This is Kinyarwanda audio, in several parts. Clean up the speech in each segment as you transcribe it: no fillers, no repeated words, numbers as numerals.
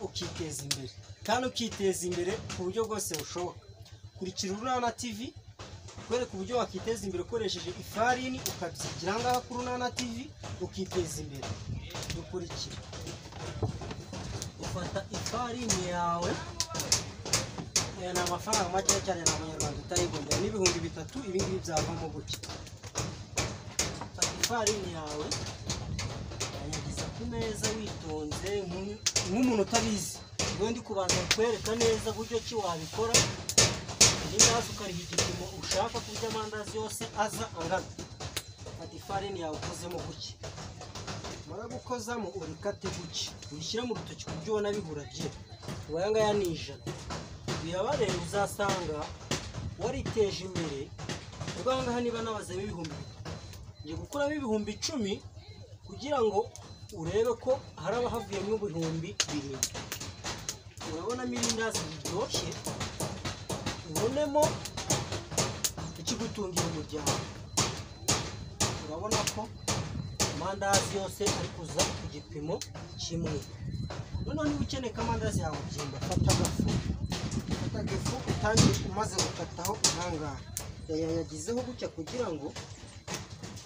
ukiteza imbere kandi ukiteza imbere ku buryo bwose bushoboka. Kurikira Urunana TV kwereka uburyo wakiteza imbere ukoresheje ifarini, ukabyigira ngaha kuri Urunana TV ukiteza imbere. Dukurikira, ufata ifarini yawe, ni amafaranga make cyane n'abanyarwanda utayigombera, n'ibihumbi 3, ibi ngibi byavamo gutya. Ufata ifarini yawe uyanyagiza ku meza witonze nk'umuntu utabizi. Ubwo ndi kubanza kwereka neza buryo ki wabikora. Indazi ukariha igipimo ushaka kurya amandazi yose aza angana. Fata ifarini yawe ukozemo gutya, mara gukozamo urikate gutya, uyishyira mu rutoki ku byo ubona bihura bye. Ubayanga ya ni 100. Biraba rero uzasanga wariteje imbere. Ubwo niba nabazemo ibihumbi 2, ngiye gukuramo ibihumbi 10 kugira ngo urebe ko haraba havuyemo ibihumbi 7. Urabonamo irindazi riryoshye, ubonemo ikigutungira umuryango. Urabona ko amandazi yose ari kuza ku gipimo kimwe. Noneho niba ukeneye ko amandazi yawe byimba, fata agafu utangiye umaze gukataho intangara, yayagizeho gutya kugira ngo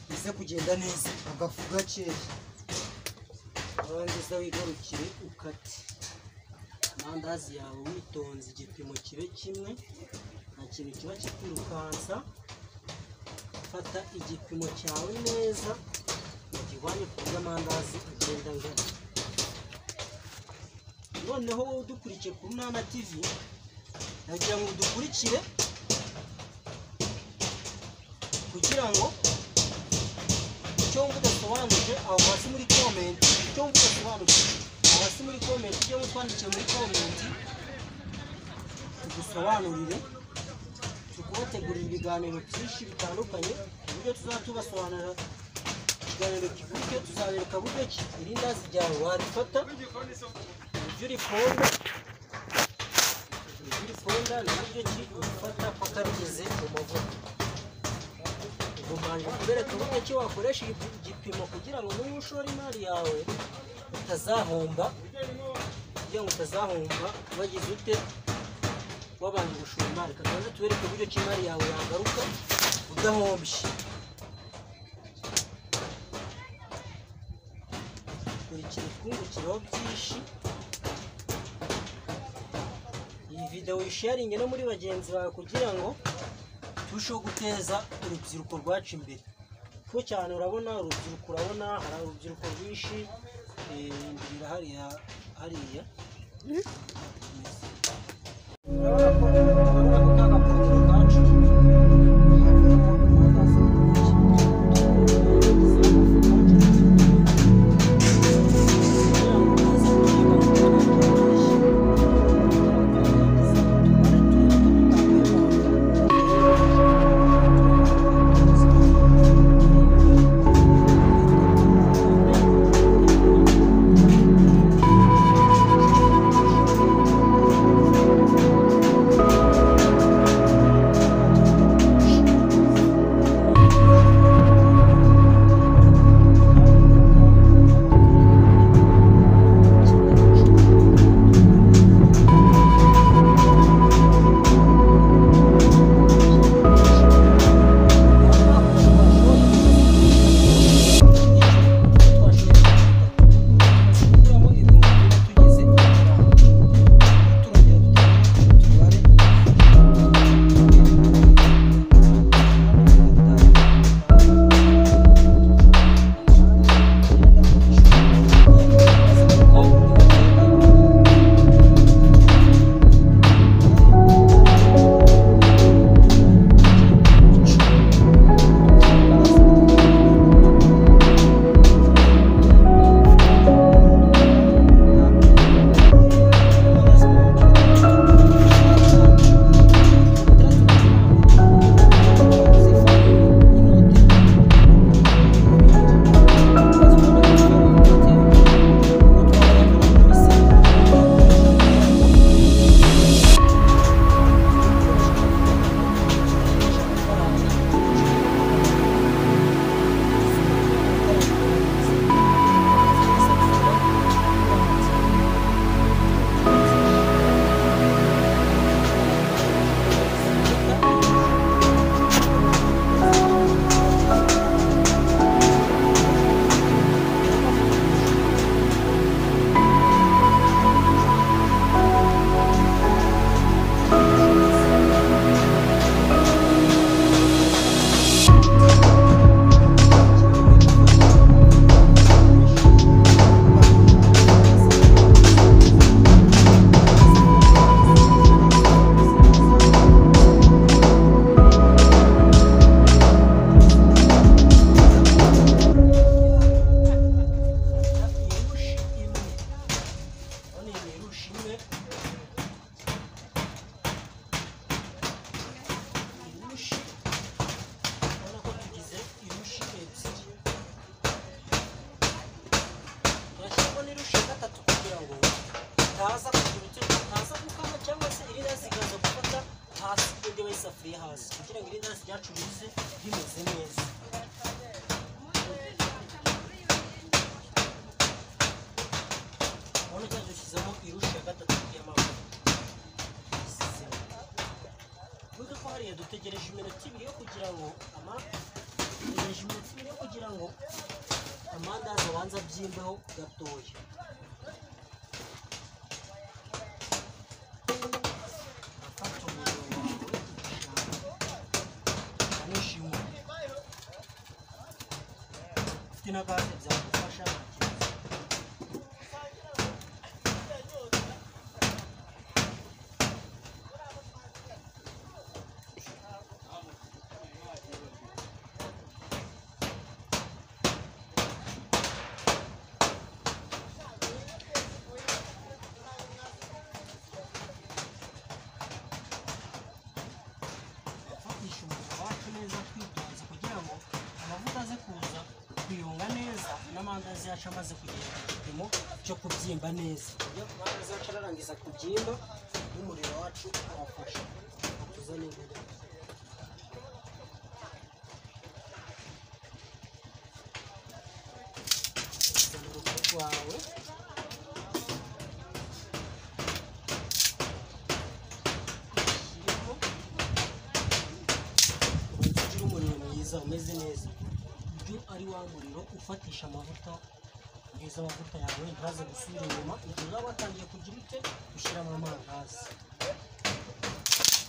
bize kugenda neza. Agafu gakeya, urangiza wigarukire ukate amandazi yawe witonze, igipimo kibe kimwe, nta kintu kiba kikwirukansa. Fata igipimo cyawe neza ugihwanye ku buryo amandazi agenda angana. Noneho wowe udukurikiye ku Urunana TV, nagira ngo udukurikire kugira ngo icyo wumva udasobanuje aho hasi muri comment, icyo wumva udasobanuje aho hasi muri comment, icyo mutwandikiye muri comment tugusobanurire. Tukubategurira ibiganiro byinshi bitandukanye, uburyo tuzatubasobanurira ikiganiro kivuye, tuzabereka buryo ki irindazi ryawe warifata ibyo uriponda n'uburyo ki urifata paka rigeze mu mavuta. Ubwo mbanje kubereka uburyo ki wakoresha igipimo kugira ngo niba ushora imari yawe utazahomba, kugira ngo utazahomba wagize ute wabanje gushora imari. Kandi tubereke uburyo ki imari yawe yagaruka udahombye. Kurikira twungukiraho byinshi. Iyi video uyisharinge no muri bagenzi bawe kugira ngo turusheho guteza urubyiruko rwacu imbere. Kuko cyane urabona urubyiruko, urabona hari urubyiruko rwinshi imbere hariya. amandazi yacu bize bimeze neza. Urabona ko dushyizemo irusha ya gatatu y'amavuta. Nuko ko hariya dutegereje iminota 2 yo kugira ngo amandazi abanza byimbeho gatoya. Tina gaze byagufasha kugira ngo amavuta aze kuza kuyunga neza n'amandazi yacu amaze kugera ku gipimo cyo kubyimba neza. Iyo amandazi yacu ararangiza kubyimba n'umuriro wacu arafasha tuzane imbere. Urukuta wawe umeze neza, ibyo ari wa muriro ufatisha amavuta neza. Amavuta yawe ntaze gusubira inyuma igihe uzaba watangiye kugira ute ushyiramo amandazi.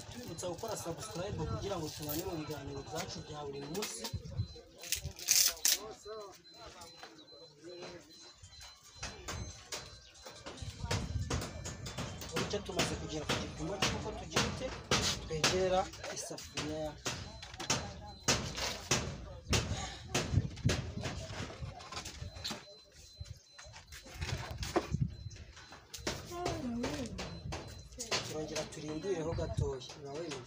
Tubibutsa gukora subscribe kugira ngo tubane mu biganiro byacu bya buri munsi. Uburyo tumaze kugera ku gipimo cy'uko tugira ute twegera isafuriya yacu. Turongera turindireho gatoya. Urabona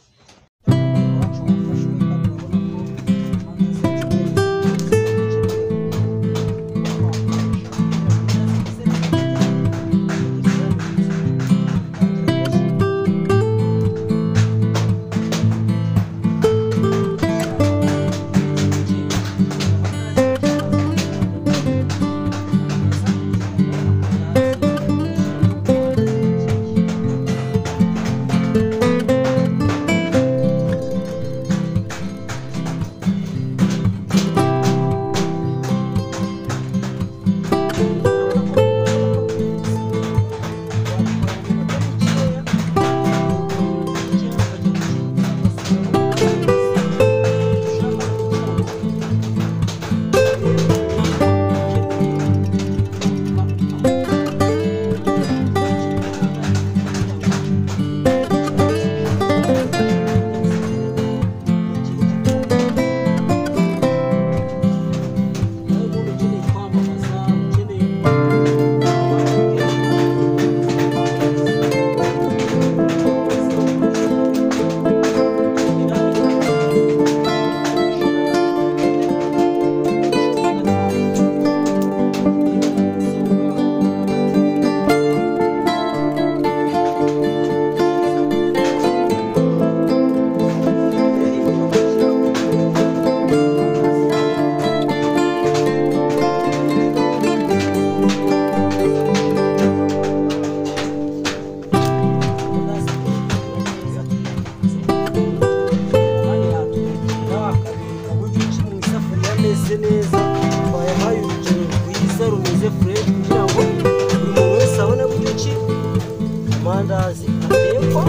amandazi atekwa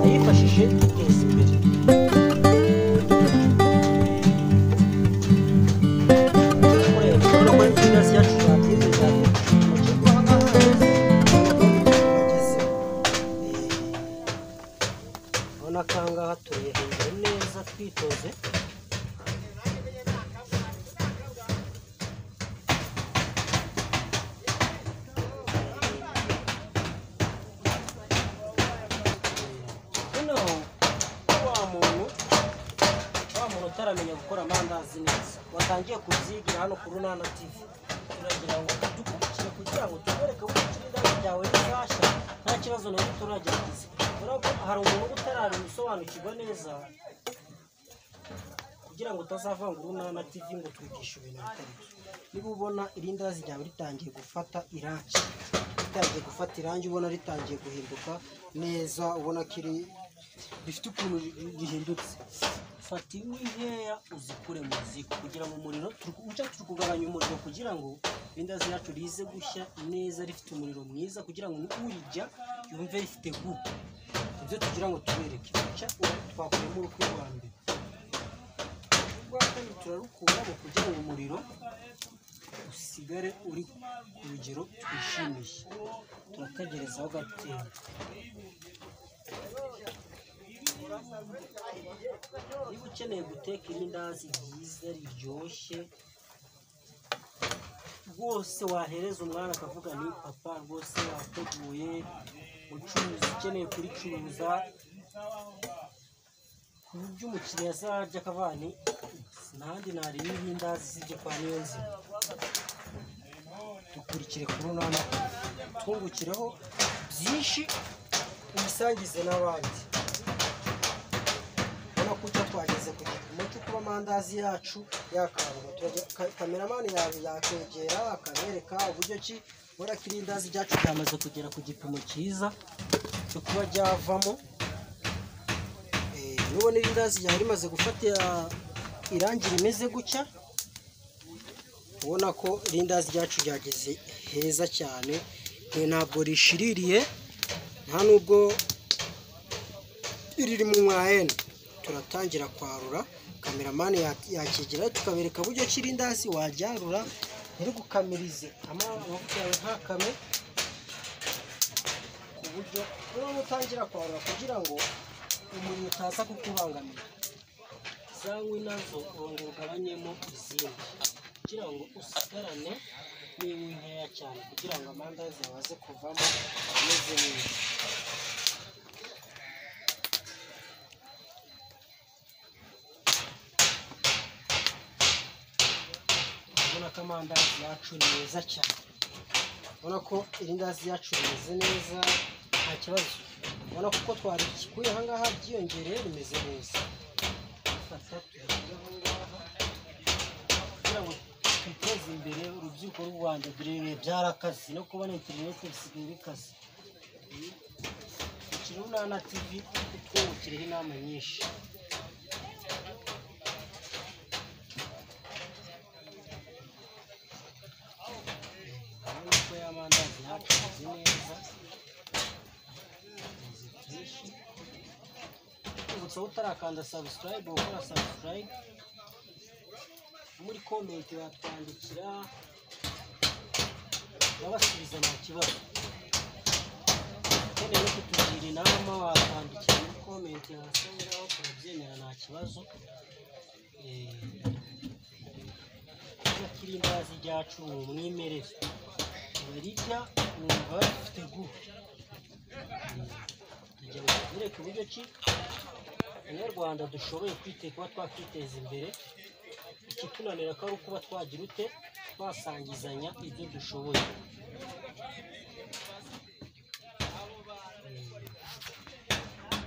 ayifashije guteza imbere. Urabona ko aha ngaha tuyihinze neza twitoze. Utaramenya gukora amandazi neza watangiye kubyigira hano ku Runana TV, turagira ngo dukurikire kugira ngo tubereke uko ikirinda ryawe rizashya nta kibazo na gito uragerageza. Urabona hari umuntu utarari gusobanukirwa neza kugira ngo utazavangura Urunana TV ngo twigishe ibintu bitari byo. Niba ubona irindazi ryawe ritangiye gufata irangi, ubona ritangiye guhinduka neza, ubona kiri bifite ukuntu rihindutse, fata inkwi nkeya uzikure mu ziko kugira ngo umuriro turi kugabanya umuriro kugira ngo irindazi yacu rize gushya neza rifite umuriro mwiza, kugira ngo urirya yumve rifite gu. Ibyo tugira ngo tubereke twakuyemo urukwi rwa mbere, urwa kabiri turarukuramo kugira ngo umuriro usigare uri ku rugero twishimiye. Turategerezaho gakeya. Niba ukeneye guteka irindazi ryiza riryoshye rwose, wahereza umwana akavuga ni papa rwose wateguye, ucuruza ukeneye kuricuruza ku buryo umukiriya azarya akavuga ni ntahandi nariye irindazi sibyo kwa Niyonzima. Dukurikire kuri Urunana, twungukireho byinshi, umusangize n'abandi. Ubona ko twageze ku gipimo cyo kuba amandazi yacu yakangwa. Kameramani yawe yakegera akabereka uburyo ki ubona ko irindazi ryacu ryamaze kugera ku gipimo cyiza cyo kuba ryavamo. Nubona irindazi ryawe rimaze gufata irangi rimeze gutya, ubona ko irindazi ryacu ryageze heza cyane, ntabwo rishiririye, nta nubwo riri mu mwahene. Turatangira kwarura, kameramani yakigera tukabereka buryo ki irindazi waryarura ntirigukamirize amavuta yawe ntakame, ku buryo urimo utangira kwarura kugira ngo umuriro utaza kukubangamira. Za nkwi nazo urongera ugabanyemo izindi kugira ngo usigarane n'inkwi nkeya cyane, kugira ngo amandazi abaze kuvamo ameze neza. Urabona ko amandazi yacu ni meza cyane, ubona ko irindazi yacu rimeze neza nta kibazo. Ubona ko twarikuye aha ngaha byiyongereye rimeze neza. Fata tuyashyiraho ngaha kugira ngo twiteze imbere. Urubyiruko rw'u Rwanda byarakaze, no kubona interineti bisigaye bikaze. Dukire Urunana TV twungukireho inama nyinshi. Urabona ko y'amandazi yacu ameze neza. Ubutse utarakanda subscribe, ukora subscribe, muri comment watwandikira wabasubiza nta kibazo. Ukeneye no kutugira inama watwandikira muri comment hasi ngaho, turabyemera nta kibazo. Irindazi ryacu ni umwimerere, urirya wumva rifite gu. Tugira ngo tubereke uburyo ki Abanyarwanda dushoboye kuba twakiteza imbere. Ikitunanira ko ari ukuba twagira ute twasangizanya ibyo dushoboye.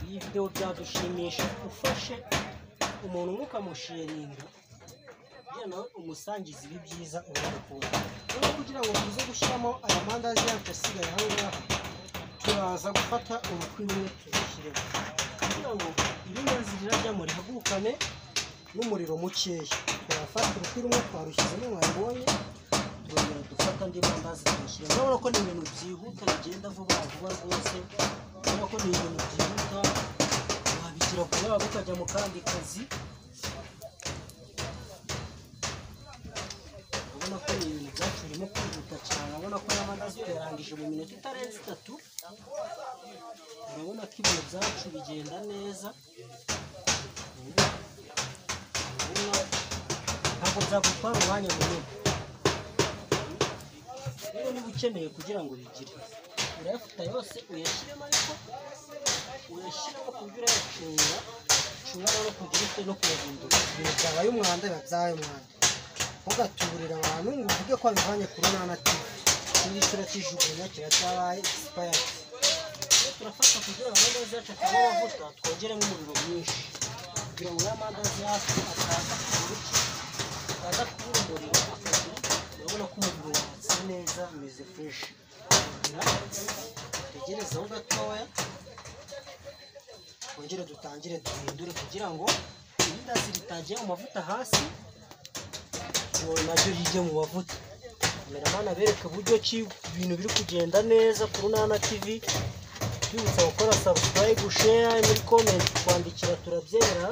Iyi video byadushimisha ufashe umuntu mukamusharinga, nawe umusangiza ibi byiza urabikunda. Rero kugira ngo tuze gushyiramo aya mandazi yacu asigaye aha ngaha, turaza gufata urukwi rumwe tuzishyiremo kugira ngo irindazi rirajyamo rihagurukane n'umuriro mukeya. Turafata urukwi rumwe twarushyizemo mwabonye, turongera dufata andi mandazi tuyashyiramo. Urabona ko ni ibintu byihuta bigenda vuba vuba rwose. Urabona ko ni ibintu byihuta, wabigira vuba ukajya mu kandi kazi. Urabona ko ni ibintu byacu birimo kwihuta cyane. Urabona ko n'amandazi tuyarangije mu minota itarenze 3. Urabona ko ibintu byacu bigenda neza, ntabwo byagutwara umwanya munini. Rero niba ukeneye kugira ngo bigire, urayafata yose uyashyiremo, ariko uyashyiramo ku buryo urayacunga no kugira ute no kuyahindura. Ibintu byabaye umwanda biba byabaye umwanda, ntugatuburire abantu ngo uvuge ko wabivanye ku Urunana TV. Ikindi turakijugunya kiba cyabaye expired. Turafata kugira ngo amandazi yacu ataba amavuta, twongeremo umuriro mwinshi. kugira ngo amandazi yacu ataza kubura umuriro. Urabona ko umuriro watse neza umeze fresh. Tegerezaho gatoya twongere dutangire duhindure kugira ngo irindazi ritagiye mu mavuta hasi ngo nabyo rijye mu mavuta. Kameramana abereka uburyo ki ibintu biri kugenda neza kuri Runana TV. Twibutsa gukora subscribe, share, muri comment kwandikira turabyera.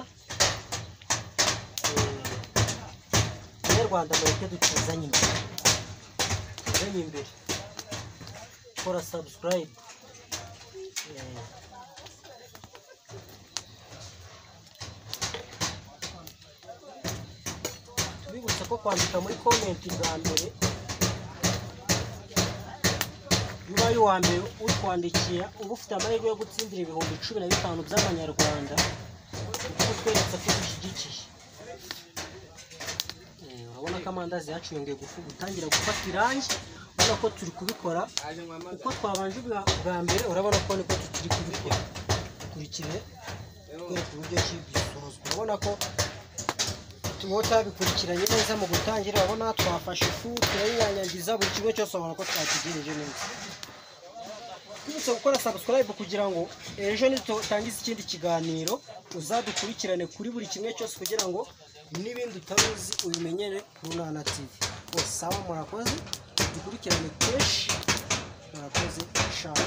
Abanyarwanda mureke dutezanye imbere. Kora subscribe. Tubibutsa ko kwandika muri comment bwa mbere yubaye uwa mbere uri kwandikira uba ufite amahirwe yo gutsindira ibihumbi 15 by'amanyarwanda kuko tweretse ko dushyigikiye. Urabona ko amandazi yacu yongeye gutangira gufata irangi. Urabona ko turi kubikora uko twabanje bwa mbere. Urabona ko niko turi kubikora. Dukurikire twereka uburyo cy'ibisozwa. Urabona ko tutabikurikiranye neza mu gutangira. Urabona twafashe ifu turayinyanyagiza buri kimwe cyose. Urabona ko twakigejeje neza. Twibutse gukora subscribe kugira ngo ejo nitangiza ikindi kiganiro uzadukurikirane kuri buri kimwe cyose kugira ngo n'ibindi utaruzi ubimenyere kuri Runana TV. Sawa, murakoze dukurikirane kenshi. Murakoze. Ciao.